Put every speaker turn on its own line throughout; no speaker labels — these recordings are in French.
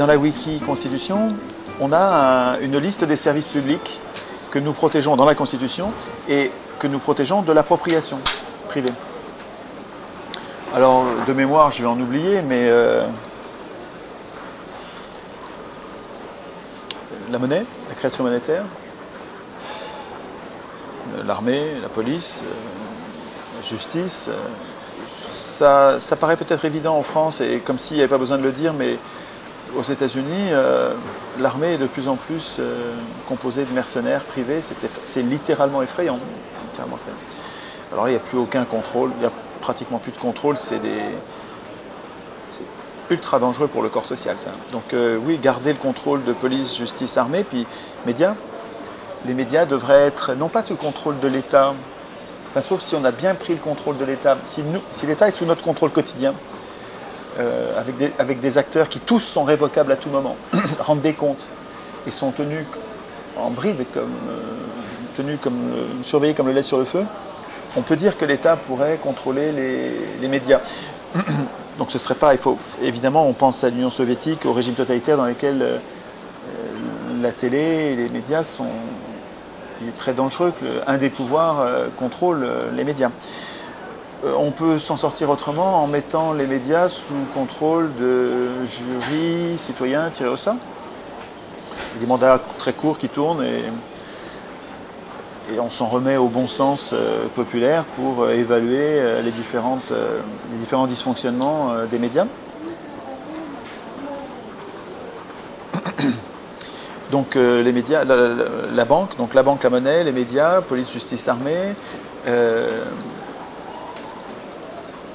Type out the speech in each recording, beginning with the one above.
dans la wiki Constitution, on a une liste des services publics que nous protégeons dans la Constitution et que nous protégeons de l'appropriation privée. Alors, de mémoire, je vais en oublier, mais la monnaie, la création monétaire, l'armée, la police, la justice, ça paraît peut-être évident en France et comme s'il n'y avait pas besoin de le dire, mais aux États-Unis, l'armée est de plus en plus composée de mercenaires privés. C'est littéralement effrayant. Alors là, il n'y a plus aucun contrôle, il n'y a pratiquement plus de contrôle. C'est ultra dangereux pour le corps social, ça. Donc oui, garder le contrôle de police, justice, armée, puis médias. Les médias devraient être non pas sous le contrôle de l'État, enfin, sauf si on a bien pris le contrôle de l'État, si l'État est sous notre contrôle quotidien, avec des acteurs qui tous sont révocables à tout moment, rendent des comptes et sont tenus en bride, surveillés comme le lait sur le feu, on peut dire que l'État pourrait contrôler les médias. Donc ce serait pas, évidemment, on pense à l'Union soviétique, au régime totalitaire dans lequel la télé et les médias sont... Il est très dangereux qu'un des pouvoirs contrôle les médias. On peut s'en sortir autrement en mettant les médias sous contrôle de jurys citoyens tirés au sort. Des mandats très courts qui tournent et on s'en remet au bon sens populaire pour évaluer les différents dysfonctionnements des médias. Donc les médias, la banque, donc la banque, la monnaie, les médias, police, justice, armée,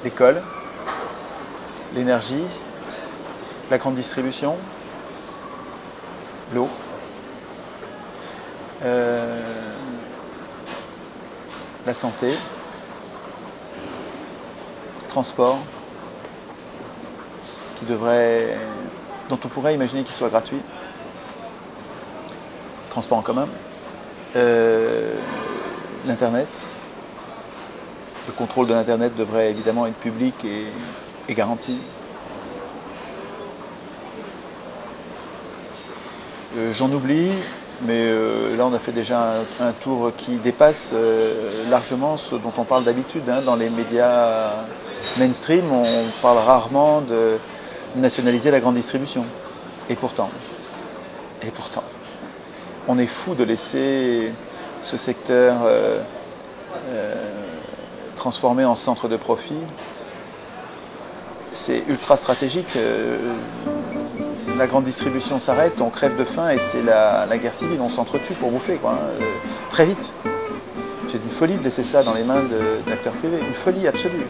l'école, l'énergie, la grande distribution, l'eau, la santé, le transport, dont on pourrait imaginer qu'il soit gratuit, transport en commun, l'Internet. Le contrôle de l'Internet devrait évidemment être public et garanti. J'en oublie, mais là on a fait déjà un tour qui dépasse largement ce dont on parle d'habitude. Dans les médias mainstream, on parle rarement de nationaliser la grande distribution. Et pourtant, on est fou de laisser ce secteur transformé en centre de profit. C'est ultra stratégique. La grande distribution s'arrête, on crève de faim et c'est la guerre civile, on s'entretue pour bouffer, quoi, très vite. C'est une folie de laisser ça dans les mains d'acteurs privés, une folie absolue.